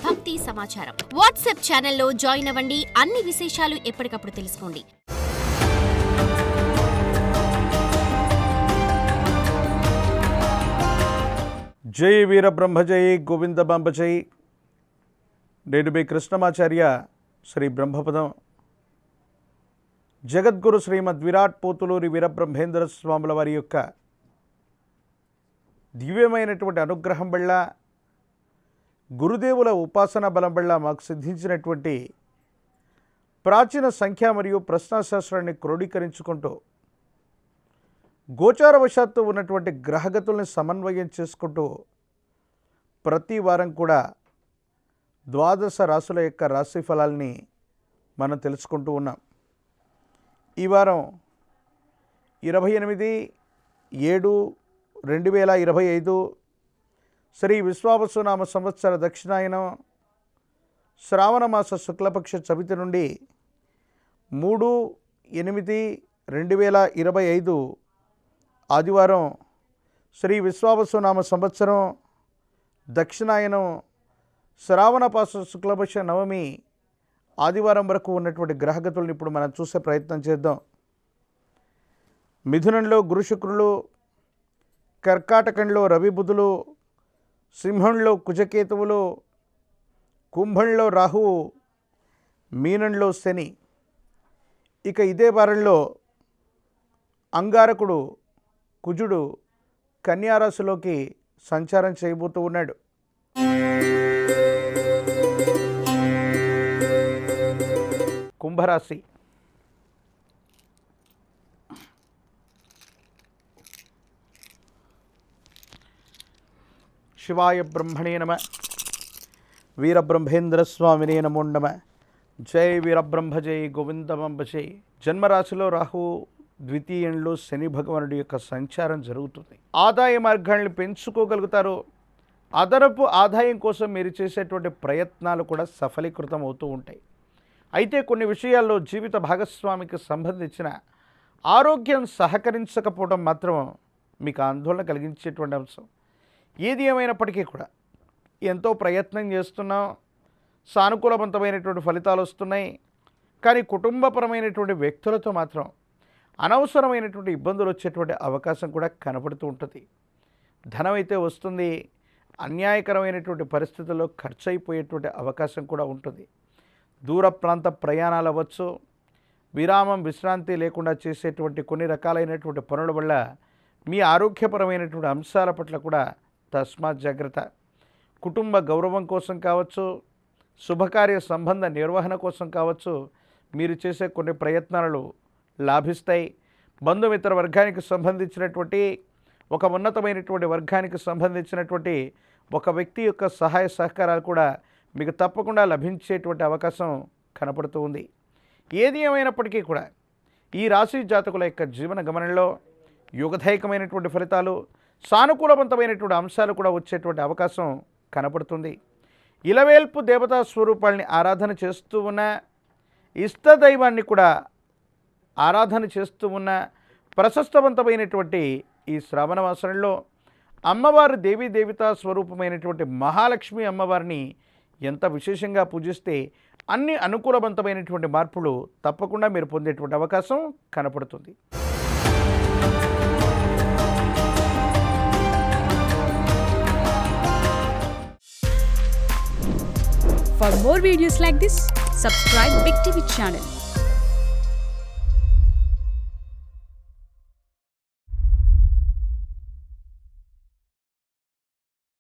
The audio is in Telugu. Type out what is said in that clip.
భక్తి సమాచారం. వాట్సాప్ ఛానల్లో జాయిన్ అవ్వండి. అన్ని విశేషాలు ఎప్పటికప్పుడు తెలుసుకోండి. జై వీరబ్రహ్మ జై గోవిందబాంబ జై. నేను మీ కృష్ణమాచార్య శ్రీ బ్రహ్మపదం జగద్గురు శ్రీమద్ విరాట్ పోతులూరి వీరబ్రహ్మేంద్ర స్వాముల వారి యొక్క దివ్యమైనటువంటి అనుగ్రహం వల్ల, గురుదేవుల ఉపాసన బలం వల్ల మాకు సిద్ధించినటువంటి ప్రాచీన సంఖ్య మరియు ప్రశ్నాశాస్త్రాన్ని క్రోడీకరించుకుంటూ గోచారవశాత్తు ఉన్నటువంటి గ్రహగతుల్ని సమన్వయం చేసుకుంటూ ప్రతి వారం కూడా ద్వాదశ రాశుల యొక్క రాశి ఫలాల్ని మనం తెలుసుకుంటూ ఉన్నాం. ఈ వారం 28/7/2025 శ్రీ విశ్వావసునామ సంవత్సర దక్షిణాయనం శ్రావణ మాస శుక్లపక్ష చవితి నుండి 3/8/2025 ఆదివారం శ్రీ విశ్వావసునామ సంవత్సరం దక్షిణాయనం శ్రావణపాస శుక్లపక్ష నవమి ఆదివారం వరకు ఉన్నటువంటి గ్రహగతులను ఇప్పుడు మనం చూసే ప్రయత్నం చేద్దాం. మిథునంలో గురు శుక్రులు, కర్కాటకంలో రవి బుధులు, సింహంలో కుజకేతువులు, కుంభంలో రాహువు, మీనంలో శని. ఇక ఇదే వారంలో అంగారకుడు కుజుడు కన్యారాశిలోకి సంచారం చేయబోతూ ఉన్నాడు. కుంభరాశి. శివాయ బ్రహ్మణే నమ. వీరబ్రహ్మేంద్ర స్వామినే నమో నమ. జై వీరబ్రహ్మ జై గోవిందబంబ జై. జన్మరాశిలో రాహు, ద్వితీయంలో శని భగవానుడి యొక్క సంచారం జరుగుతుంది. ఆదాయ మార్గాల్ని పెంచుకోగలుగుతారు. అదనపు ఆదాయం కోసం మీరు చేసేటువంటి ప్రయత్నాలు కూడా సఫలీకృతం అవుతూ ఉంటాయి. అయితే కొన్ని విషయాల్లో జీవిత భాగస్వామికి సంబంధించిన ఆరోగ్యం సహకరించకపోవడం మాత్రం మీకు ఆందోళన కలిగించేటువంటి అంశం. ఏది ఏమైనప్పటికీ కూడా ఎంతో ప్రయత్నం చేస్తున్నాం, సానుకూలవంతమైనటువంటి ఫలితాలు వస్తున్నాయి. కానీ కుటుంబపరమైనటువంటి వ్యక్తులతో మాత్రం అనవసరమైనటువంటి ఇబ్బందులు వచ్చేటువంటి అవకాశం కూడా కనపడుతూ ఉంటుంది. ధనం అయితే వస్తుంది, అన్యాయకరమైనటువంటి పరిస్థితుల్లో ఖర్చు అయిపోయేటువంటి అవకాశం కూడా ఉంటుంది. దూర ప్రాంత ప్రయాణాలు అవ్వచ్చు, విరామం విశ్రాంతి లేకుండా చేసేటువంటి కొన్ని రకాలైనటువంటి పనుల వల్ల మీ ఆరోగ్యపరమైనటువంటి అంశాల పట్ల కూడా తస్మాత్ జాగ్రత్త. కుటుంబ గౌరవం కోసం కావచ్చు, శుభకార్య సంబంధ నిర్వహణ కోసం కావచ్చు, మీరు చేసే కొన్ని ప్రయత్నాలు లాభిస్తాయి. బంధుమిత్ర వర్గానికి సంబంధించినటువంటి ఒక ఉన్నతమైనటువంటి వర్గానికి సంబంధించినటువంటి ఒక వ్యక్తి యొక్క సహాయ సహకారాలు కూడా మీకు తప్పకుండా లభించేటువంటి అవకాశం కనపడుతూ ఉంది. ఏది ఏమైనప్పటికీ కూడా ఈ రాశి జాతకుల యొక్క జీవన గమనంలో యుగదాయకమైనటువంటి ఫలితాలు, సానుకూలవంతమైనటువంటి అంశాలు కూడా వచ్చేటువంటి అవకాశం కనపడుతుంది. ఇలవేల్పు దేవతా స్వరూపాల్ని ఆరాధన చేస్తూ ఉన్న, ఇష్టదైవాన్ని కూడా ఆరాధన చేస్తూ ఉన్న ప్రశస్తవంతమైనటువంటి ఈ శ్రావణ మాసంలో అమ్మవారు దేవీ దేవతా స్వరూపమైనటువంటి మహాలక్ష్మి అమ్మవారిని ఎంత విశేషంగా పూజిస్తే అన్ని అనుకూలవంతమైనటువంటి మార్పులు తప్పకుండా మీరు పొందేటువంటి అవకాశం కనపడుతుంది. For more videos like this, subscribe Big TV channel.